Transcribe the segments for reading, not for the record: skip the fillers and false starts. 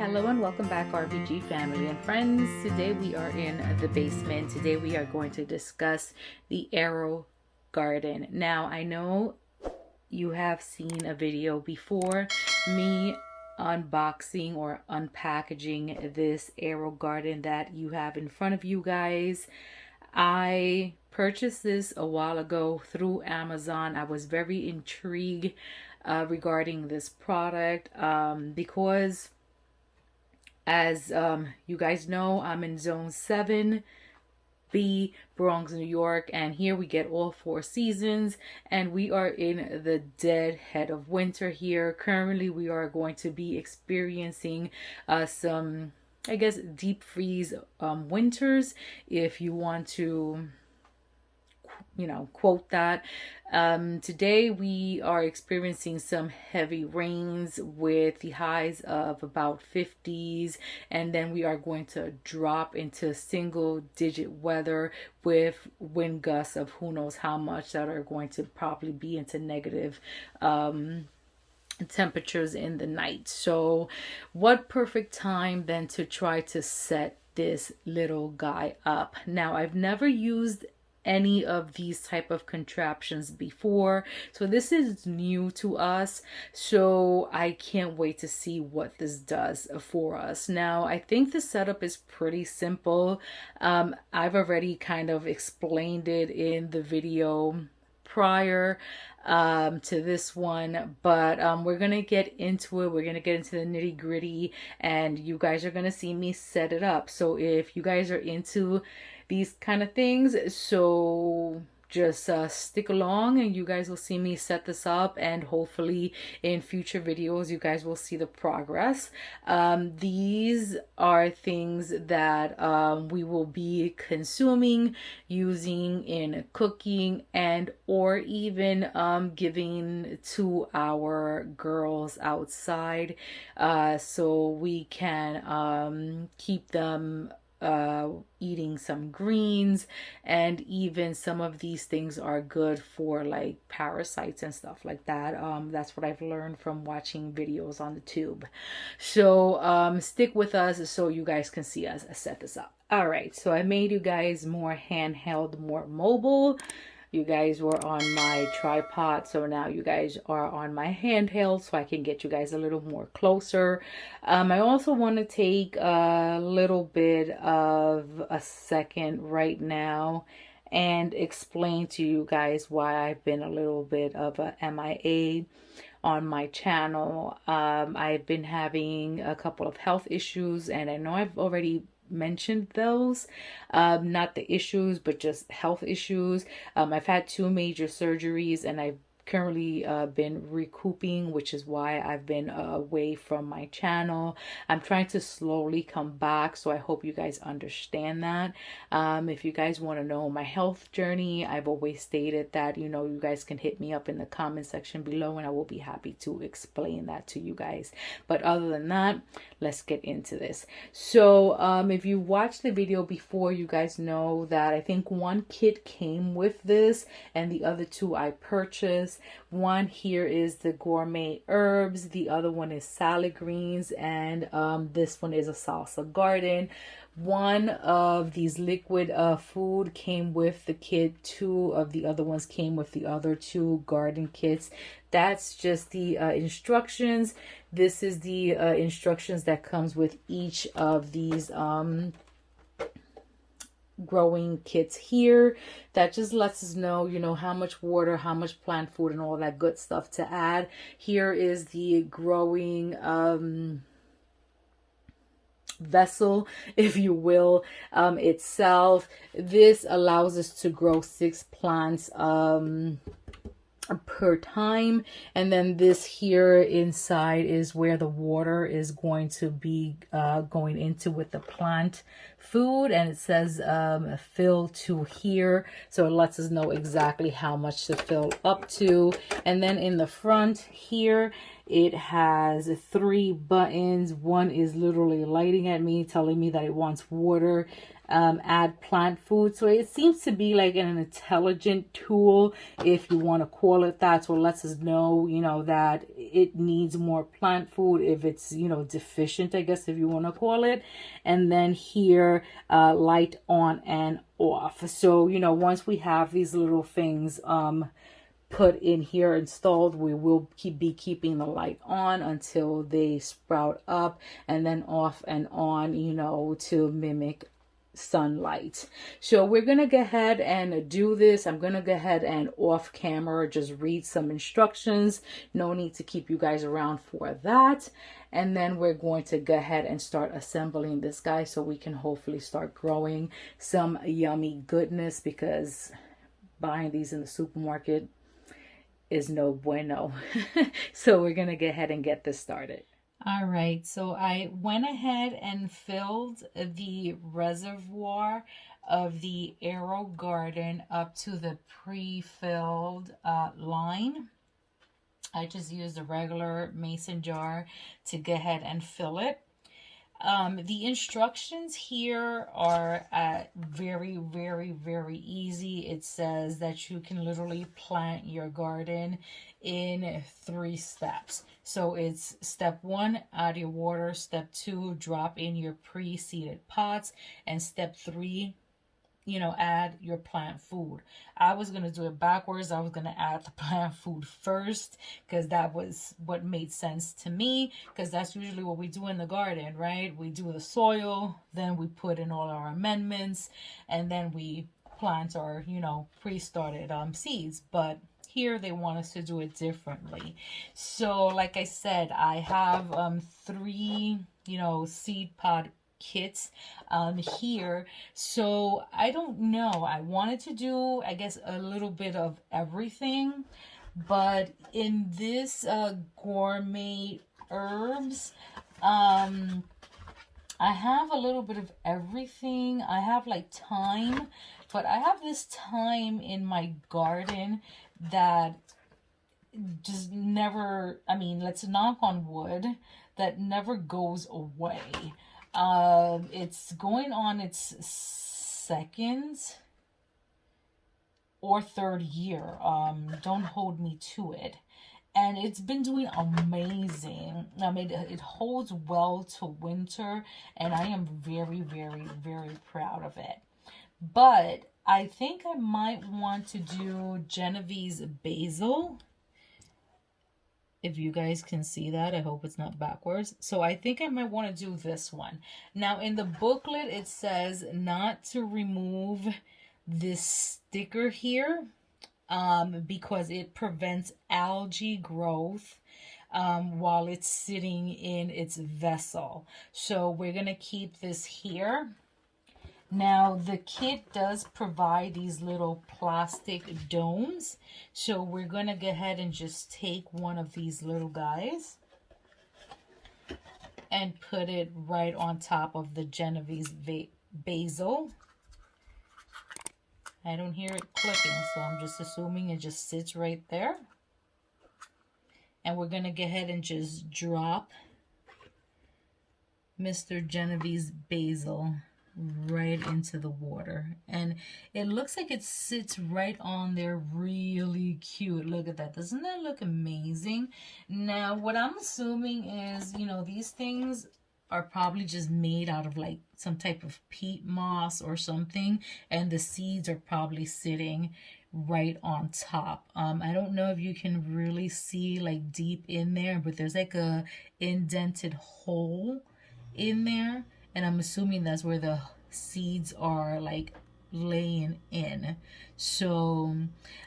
Hello and welcome back, RBG family and friends. Today we are in the basement. Today we are going to discuss the AeroGardern. Now I know you have seen a video before me unboxing or unpackaging this AeroGardern that you have in front of you guys. I purchased this a while ago through Amazon. I was very intrigued regarding this product because as you guys know, I'm in zone 7B, Bronx, New York, and here we get all 4 seasons, and we are in the dead head of winter here. Currently, we are going to be experiencing some, I guess, deep freeze winters, if you want to, quote that. Today we are experiencing some heavy rains with the highs of about 50s, and then we are going to drop into single digit weather with wind gusts of who knows how much that are going to probably be into negative temperatures in the night. So what perfect time then to try to set this little guy up. Now, I've never used any of these type of contraptions before, so this is new to us, so I can't wait to see what this does for us. Now, I think the setup is pretty simple. I've already kind of explained it in the video prior to this one, but we're gonna get into it. We're gonna get into the nitty gritty, and you guys are gonna see me set it up. So if you guys are into these kind of things, so just stick along and you guys will see me set this up, and hopefully in future videos you guys will see the progress. These are things that we will be consuming, using in cooking, and or even giving to our girls outside, so we can keep them eating some greens, and even some of these things are good for like parasites and stuff like that. That's what I've learned from watching videos on the tube. So stick with us so you guys can see us set this up. All right, so I made you guys more handheld, more mobile. You guys were on my tripod, so now you guys are on my handheld, so I can get you guys a little more closer. I also want to take a little bit of a second right now and explain to you guys why I've been a little bit of a MIA on my channel. I've been having a couple of health issues, and I know I've already mentioned those, not the issues, but just health issues. I've had 2 major surgeries, and I've currently been recouping, which is why I've been away from my channel. I'm trying to slowly come back, so I hope you guys understand that. If you guys want to know my health journey, I've always stated that, you guys can hit me up in the comment section below, and I will be happy to explain that to you guys. But other than that, let's get into this. So if you watched the video before, you guys know that I think 1 kit came with this, and the other 2 I purchased. One here is the gourmet herbs, the other one is salad greens, and this one is a salsa garden. One of these liquid food came with the kit. 2 of the other ones came with the other 2 garden kits. That's just the instructions. This is the instructions that comes with each of these growing kits here. That just lets us know, how much water, how much plant food, and all that good stuff to add. Here is the growing vessel, if you will, itself. This allows us to grow 6 plants per time, and then this here inside is where the water is going to be going into with the plant food, and it says fill to here, so it lets us know exactly how much to fill up to. And then in the front here It has 3 buttons. One is literally lighting at me, telling me that it wants water. Add plant food. So it seems to be like an intelligent tool, if you want to call it that. So it lets us know, you know, that it needs more plant food if it's, you know, deficient, I guess, if you want to call it. And then here, light on and off. So, you know, once we have these little things put in here installed, we will be keeping the light on until they sprout up, and then off and on, you know, to mimic sunlight. So we're gonna go ahead and do this. I'm gonna go ahead and off camera just read some instructions. No need to keep you guys around for that. And then we're going to go ahead and start assembling this guy so we can hopefully start growing some yummy goodness, because buying these in the supermarket is no bueno. So we're gonna go ahead and get this started. All right, so I went ahead and filled the reservoir of the AeroGardern up to the pre-filled line. I just used a regular mason jar to go ahead and fill it. The instructions here are very, very, very easy. It says that you can literally plant your garden in 3 steps. So it's step 1, add your water. Step 2, drop in your pre-seeded pots. And step 3, you know, add your plant food. I was going to do it backwards. I was going to add the plant food first, because that was what made sense to me, because that's usually what we do in the garden, right? We do the soil, then we put in all our amendments, and then we plant our, you know, pre-started seeds. But here they want us to do it differently. So like I said, I have 3, you know, seed pod kits here. So I don't know, I wanted to do, I guess, a little bit of everything, but in this gourmet herbs, I have a little bit of everything. I have like thyme, but I have this thyme in my garden that just never, I mean, let's knock on wood, that never goes away. It's going on its 2nd or 3rd year. Don't hold me to it. And it's been doing amazing. I mean, it holds well to winter, and I am very, very, very proud of it. But I think I might want to do Genovese basil. If you guys can see that, I hope it's not backwards. So I think I might want to do this one. Now in the booklet, it says not to remove this sticker here because it prevents algae growth while it's sitting in its vessel. So we're going to keep this here. Now, the kit does provide these little plastic domes. So we're going to go ahead and just take one of these little guys and put it right on top of the Genovese basil. I don't hear it clicking, so I'm just assuming it just sits right there. And we're going to go ahead and just drop Mr. Genovese basil right into the water, and it looks like it sits right on there. Really cute. Look at that. Doesn't that look amazing? Now what I'm assuming is, you know, these things are probably just made out of like some type of peat moss or something, and the seeds are probably sitting right on top. I don't know if you can really see like deep in there, but there's like a indented hole in there, and I'm assuming that's where the seeds are like laying in. So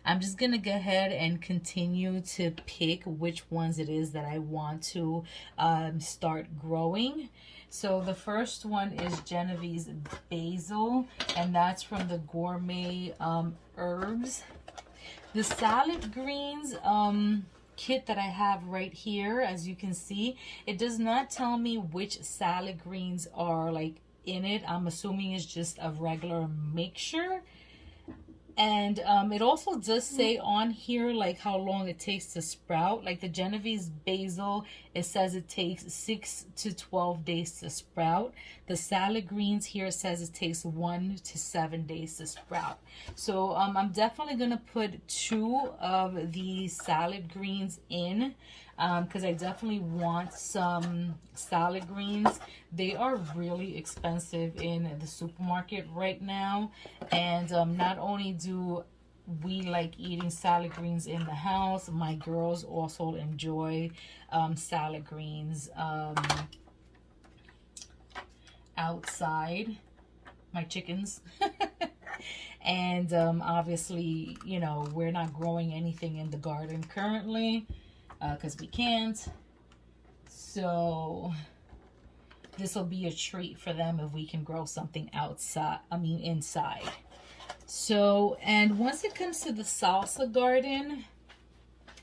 I'm just gonna go ahead and continue to pick which ones it is that I want to start growing. So the first one is Genovese basil, and that's from the Gourmet Herbs. The salad greens kit that I have right here, as you can see, it does not tell me which salad greens are like in it. I'm assuming it's just a regular mixture. And it also does say on here like how long it takes to sprout. Like the Genovese basil, it says it takes 6 to 12 days to sprout. The salad greens here says it takes 1 to 7 days to sprout. So I'm definitely gonna put 2 of the salad greens in, because I definitely want some salad greens. They are really expensive in the supermarket right now, and not only do we like eating salad greens in the house, my girls also enjoy salad greens outside, my chickens. And obviously, you know, we're not growing anything in the garden currently because we can't. So this will be a treat for them if we can grow something outside, inside. So, and once it comes to the salsa garden,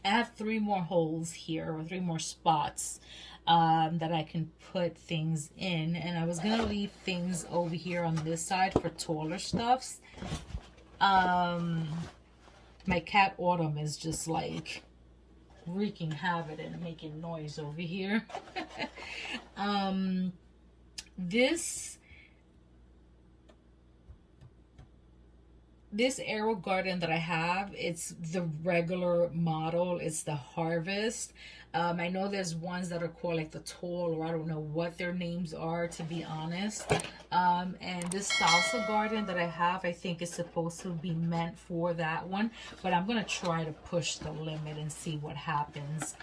I have 3 more holes here, or 3 more spots that I can put things in. And I was going to leave things over here on this side for taller stuffs. My cat Autumn is just like wreaking havoc and making noise over here. This AeroGarden that I have, it's the regular model. It's the Harvest. I know there's ones that are called like the Tall, or I don't know what their names are, to be honest. And this salsa garden that I have, I think is supposed to be meant for that one. But I'm going to try to push the limit and see what happens.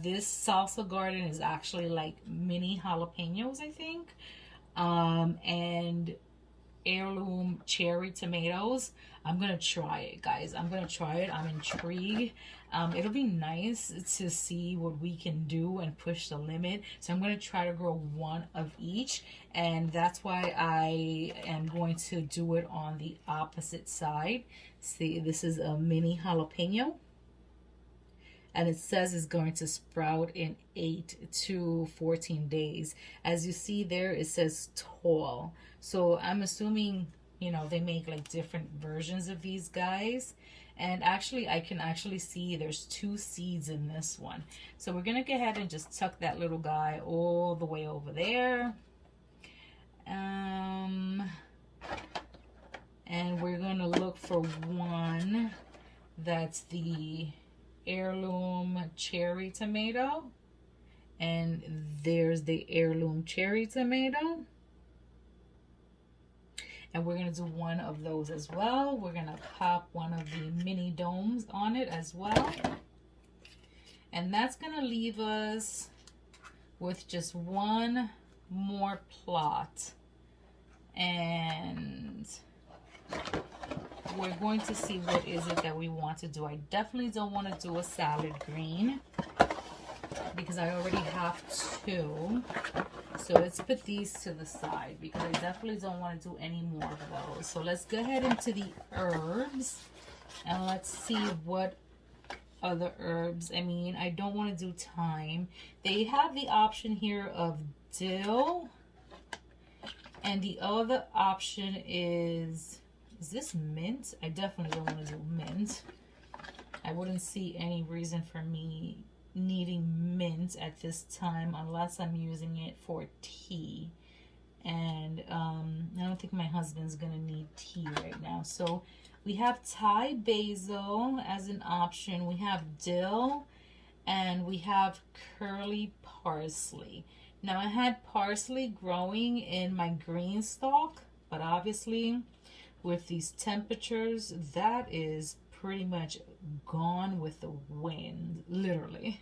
This salsa garden is actually like mini jalapenos, I think. And heirloom cherry tomatoes. I'm gonna try it, guys. I'm gonna try it. I'm intrigued. It'll be nice to see what we can do and push the limit. So I'm gonna try to grow 1 of each, and that's why I am going to do it on the opposite side. See, this is a mini jalapeno, and it says it's going to sprout in 8 to 14 days. As you see there, it says tall. So I'm assuming, you know, they make like different versions of these guys. And actually, I can actually see there's 2 seeds in this one. So we're going to go ahead and just tuck that little guy all the way over there. And we're going to look for one that's the heirloom cherry tomato. And there's the heirloom cherry tomato. And we're going to do 1 of those as well. We're going to pop 1 of the mini domes on it as well. And that's going to leave us with just 1 more plot. And we're going to see what is it that we want to do. I definitely don't want to do a salad green because I already have 2. So let's put these to the side because I definitely don't want to do any more of those. So let's go ahead into the herbs and let's see what other herbs. I mean, I don't want to do thyme. They have the option here of dill, and the other option is this mint? I definitely don't want to do mint. I wouldn't see any reason for me needing mint at this time unless I'm using it for tea. And I don't think my husband's gonna need tea right now. So we have Thai basil as an option. We have dill, and we have curly parsley. Now I had parsley growing in my green stalk, but obviously with these temperatures, that is pretty much gone with the wind, literally.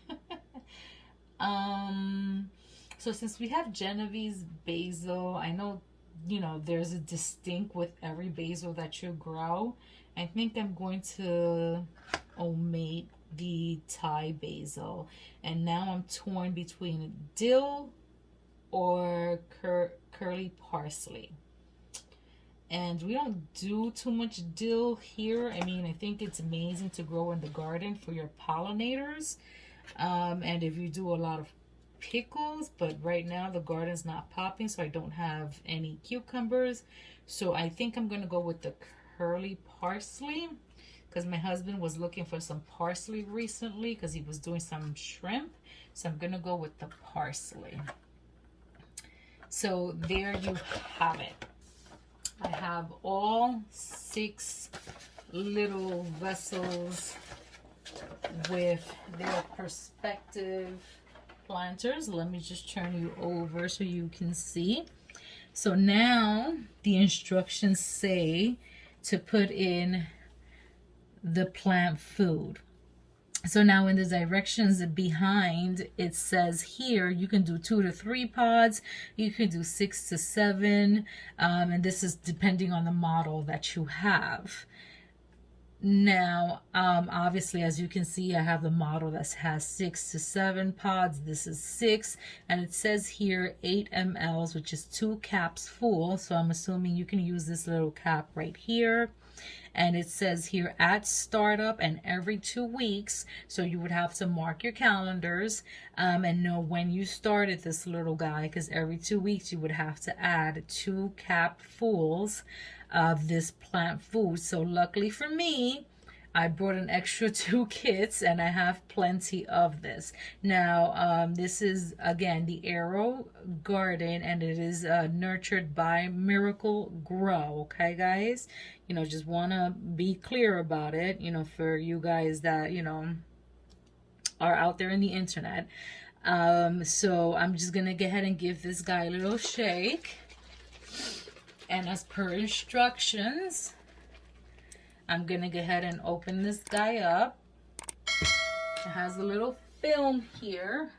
So since we have Genovese basil, I know, you know, there's a distinct with every basil that you grow. I think I'm going to omit the Thai basil. And now I'm torn between dill or curly parsley. And we don't do too much dill here. I mean, I think it's amazing to grow in the garden for your pollinators. And if you do a lot of pickles, but right now the garden's not popping, so I don't have any cucumbers. So I think I'm going to go with the pearly parsley, because my husband was looking for some parsley recently because he was doing some shrimp. So I'm gonna go with the parsley. So there you have it. I have all 6 little vessels with their perspective planters. Let me just turn you over so you can see. So now the instructions say to put in the plant food. So now in the directions behind, it says here you can do 2 to 3 pods, you can do 6 to 7, and this is depending on the model that you have. Now, obviously, as you can see, I have the model that has 6 to 7 pods. This is 6, and it says here 8 mLs, which is 2 caps full. So I'm assuming you can use this little cap right here. And it says here at startup and every 2 weeks. So you would have to mark your calendars and know when you started this little guy, because every 2 weeks you would have to add 2 capfuls of this plant food. So luckily for me, I brought an extra 2 kits and I have plenty of this. Now, this is again the AeroGardden, and it is nurtured by Miracle Grow. Okay, guys, you know, just want to be clear about it, you know, for you guys that, you know, are out there in the internet. So I'm just gonna go ahead and give this guy a little shake. And as per instructions, I'm gonna go ahead and open this guy up. It has a little film here.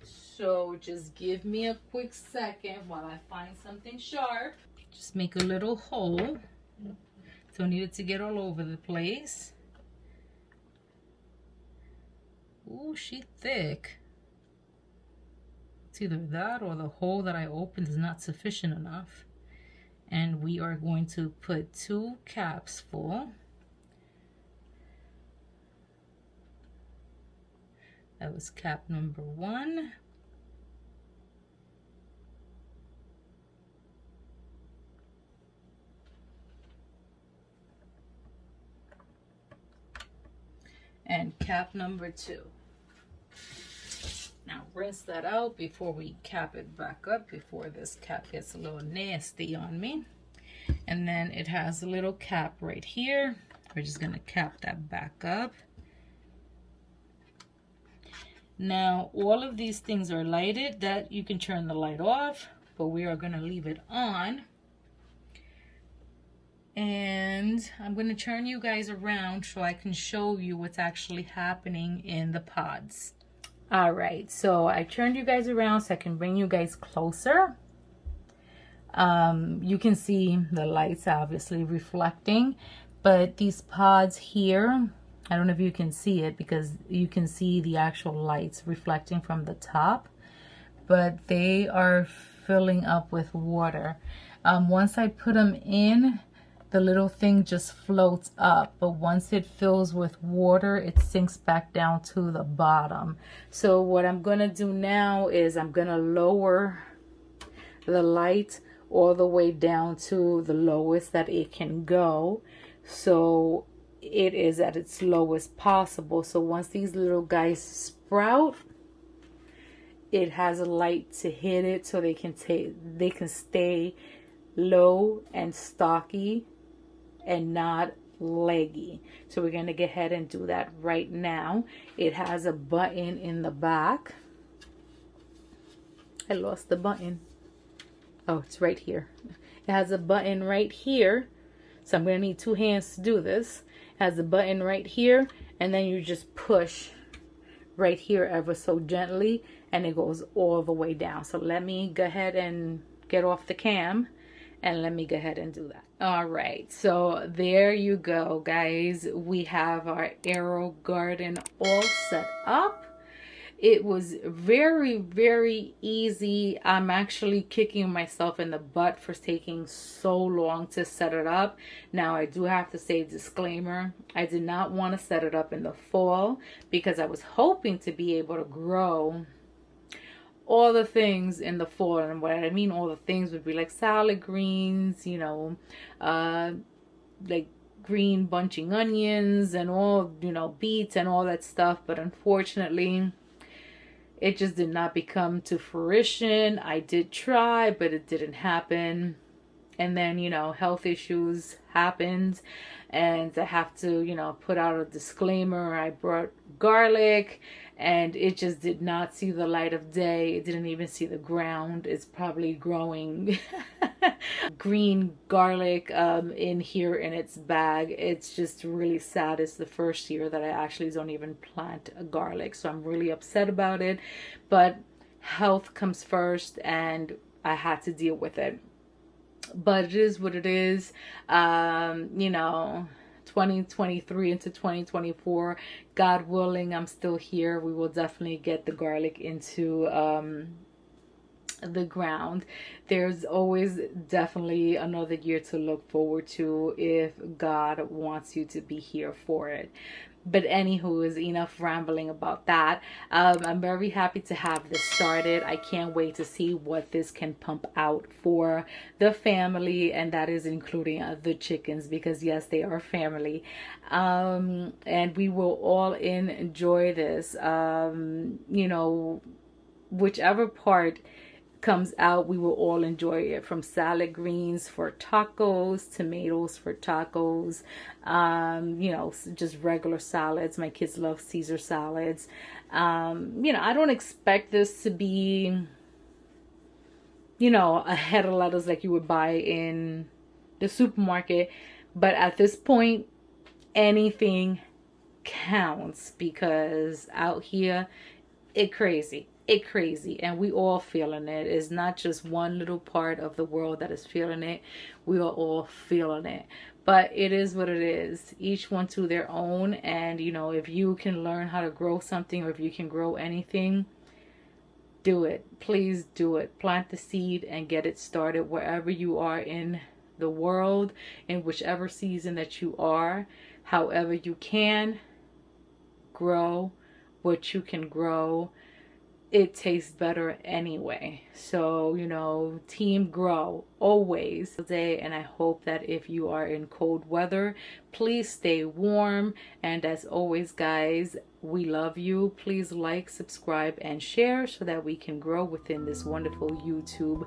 So just give me a quick second while I find something sharp. Just make a little hole. Don't need it to get all over the place. Ooh, she's thick. It's either that or the hole that I opened is not sufficient enough. And we are going to put 2 caps full. That was cap number 1. And cap number 2. Now rinse that out before we cap it back up, before this cap gets a little nasty on me. And then it has a little cap right here. We're just gonna cap that back up. Now all of these things are lighted, that you can turn the light off, but we are gonna leave it on. And I'm gonna turn you guys around so I can show you what's actually happening in the pods. All right, so I turned you guys around so I can bring you guys closer. You can see the lights obviously reflecting, but these pods here, I don't know if you can see it because you can see the actual lights reflecting from the top, but they are filling up with water. Once I put them in, the little thing just floats up, but once it fills with water, it sinks back down to the bottom. So what I'm gonna do now is I'm gonna lower the light all the way down to the lowest that it can go, so it is at its lowest possible. So once these little guys sprout, it has a light to hit it so they can stay low and stocky and not leggy. So we're going to go ahead and do that right now. It has a button in the back. I lost the button. Oh, it's right here. It has a button right here. So I'm going to need 2 hands to do this. It has a button right here, and then you just push right here ever so gently, and it goes all the way down. So let me go ahead and get off the cam, and let me go ahead and do that. All right, so there you go, guys. We have our AeroGarden all set up. It was very, very easy. I'm actually kicking myself in the butt for taking so long to set it up. Now, I do have to say, disclaimer, I did not want to set it up in the fall because I was hoping to be able to grow all the things in the fall. And what I mean all the things would be like salad greens, you know, like green bunching onions and all, beets and all that stuff. But unfortunately, it just did not become to fruition. I did try, but it didn't happen. And then, health issues happened, and I have to, put out a disclaimer. I brought garlic, and it just did not see the light of day. It didn't even see the ground. It's probably growing green garlic in here in its bag. It's just really sad. It's the first year that I actually don't even plant a garlic, so I'm really upset about it. But health comes first, and I had to deal with it. But it is what it is. 2023 into 2024, God willing, I'm still here. We will definitely get the garlic into the ground. There's always definitely another year to look forward to if God wants you to be here for it. But anywho, is enough rambling about that. I'm very happy to have this started. I can't wait to see what this can pump out for the family, and that is including the chickens, because yes, they are family. And we will all enjoy this. Whichever part comes out, we will all enjoy it, from salad greens for tacos, tomatoes for tacos, just regular salads. My kids love Caesar salads. I don't expect this to be, a head of lettuce like you would buy in the supermarket, but at this point, anything counts, because out here, it crazy, and we all feeling it. It's not just one little part of the world that is feeling it. We are all feeling it. But it is what it is. Each one to their own. And if you can learn how to grow something, or if you can grow anything, do it. Please do it. Plant the seed and get it started wherever you are in the world, in whichever season that you are. However you can, grow what you can grow. It tastes better anyway. So, team grow always today. And I hope that if you are in cold weather, please stay warm. And as always, guys, we love you. Please like, subscribe, and share so that we can grow within this wonderful YouTube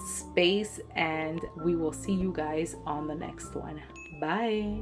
space. And we will see you guys on the next one. Bye.